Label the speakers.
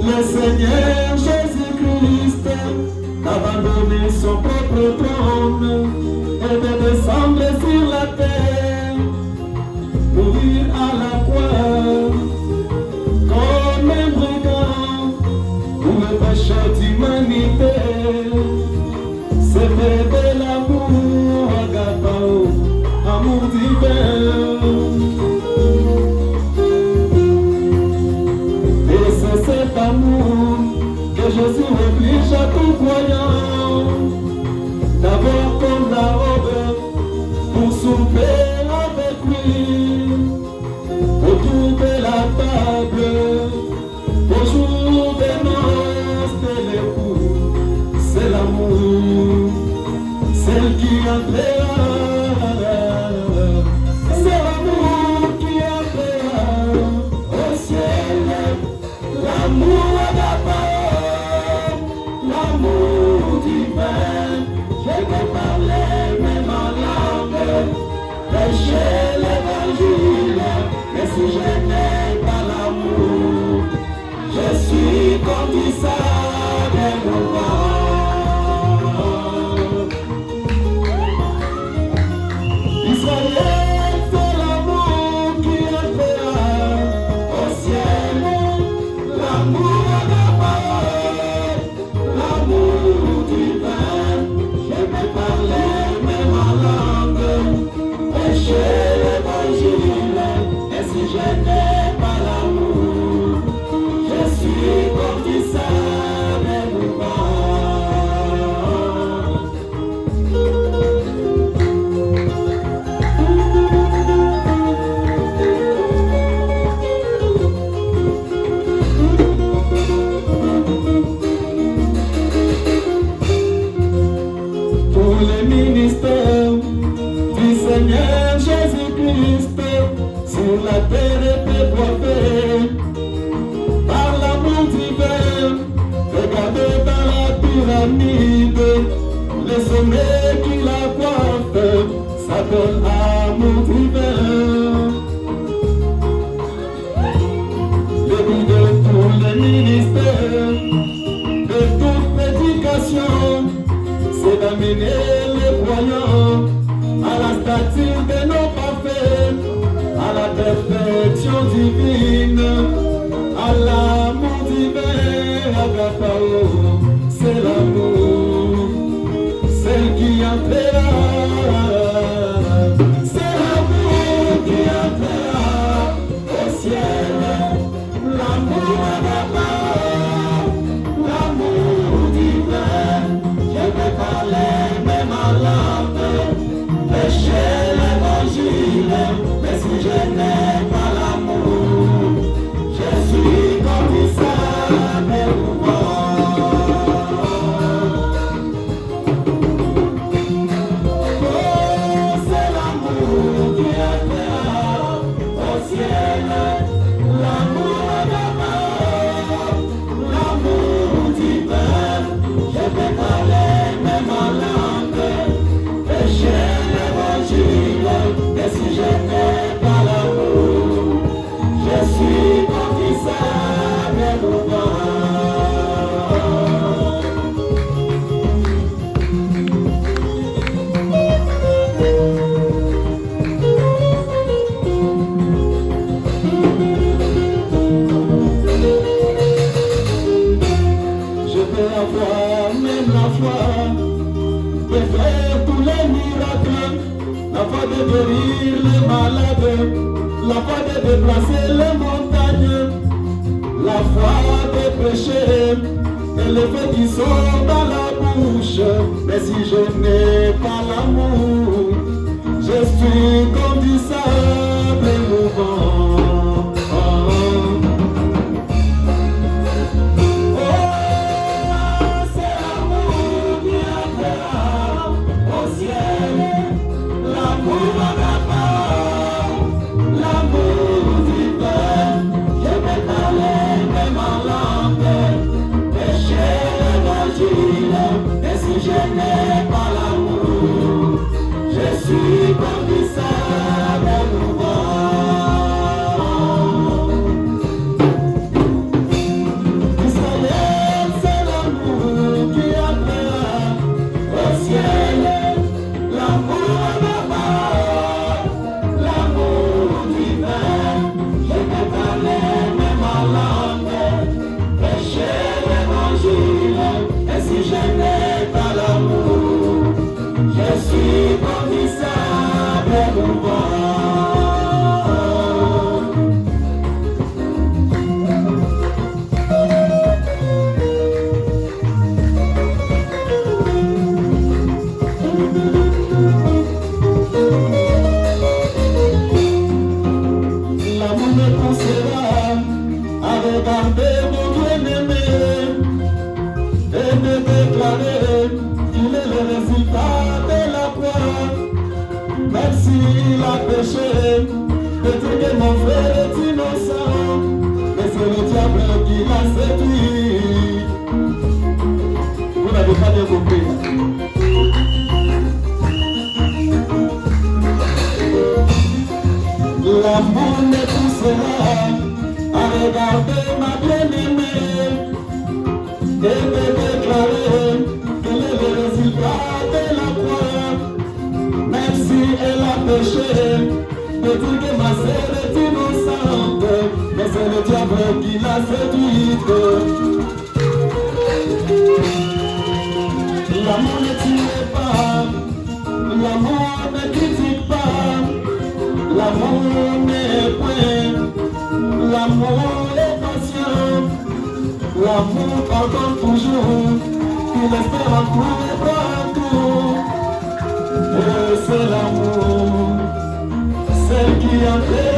Speaker 1: Le Seigneur Jésus-Christ abandonné son propre trône et de descendre sur la terre, mourir à la croix comme un brigand pour le péché d'humanité. C'était de l'amour agapao, amour divin. Et c'est cet amour que Jésus oblige à tout croyant d'avoir comme la robe pour souper avec lui autour de la table au jour des noces de l'époux. C'est l'amour, celle qui entraîna, c'est l'amour qui entraîna au ciel, l'amour agapao, l'amour divin. Je peux parler même en langue, prêcher l'évangile, mais si je n'ai pas l'amour, je suis comme ça des mouvements. Israël, c'est l'amour qui entraîna au ciel, l'amour agapao, l'amour divin. Je peux parler même en langue, prêcher l'évangile, et si je n'ai pas l'amour, je suis comme ça des mouvements. Pour les ministères du Seigneur Jésus-Christ, sur la terre était coiffée par l'amour divin. Regardez dans la pyramide, le sommet qui la coiffe s'appelle amour divin. Le but de tous les ministères, de toute prédication, c'est d'amener les croyants à la stature de nos parfaits, à la perfection divine, à l'amour divin, agapao, c'est l'amour, celle qui entraîna, c'est l'amour qui entraîna au ciel, l'amour agapao, l'amour divin. Je peux parler même en langue, prêcher l'évangile, mais si je n'ai pas l'amour, je suis comme ça des mouvements. Oh, c'est l'amour qui entraîna au ciel, l'amour agapao, l'amour divin. Je peux parler même en langue, prêcher l'évangile, mais si je n'ai pas l'amour, je suis comme ça des mouvements. Je peux avoir même la foi de faire tous les miracles, la foi de guérir les malades, la foi de déplacer les montagnes, la foi de prêcher et les feux qui sont dans la bouche. Mais si je n'ai pas l'amour, je suis comme du sable mouvant. Et si je n'ai pas l'amour, je suis comme ça. L'amour me poussera à regarder mon bien-aimé et me déclarer qu'il est le résultat de la croix. Même s'il a péché, de dire que mon frère est innocent, mais c'est le diable qui l'a séduit. Vous n'avez pas bien compris. L'amour me poussera à regarder ma bien-aimée et me déclarer qu'elle est le résultat de la croix. Même si elle a péché, de dire que ma sœur est innocente, mais c'est le diable qui l'a séduite. L'amour ne tue pas, l'amour ne critique pas, l'amour n'est point, l'amour est patient, l'amour pardonne toujours, il espère en tout et croit en tout. Et c'est l'amour, celle qui a fait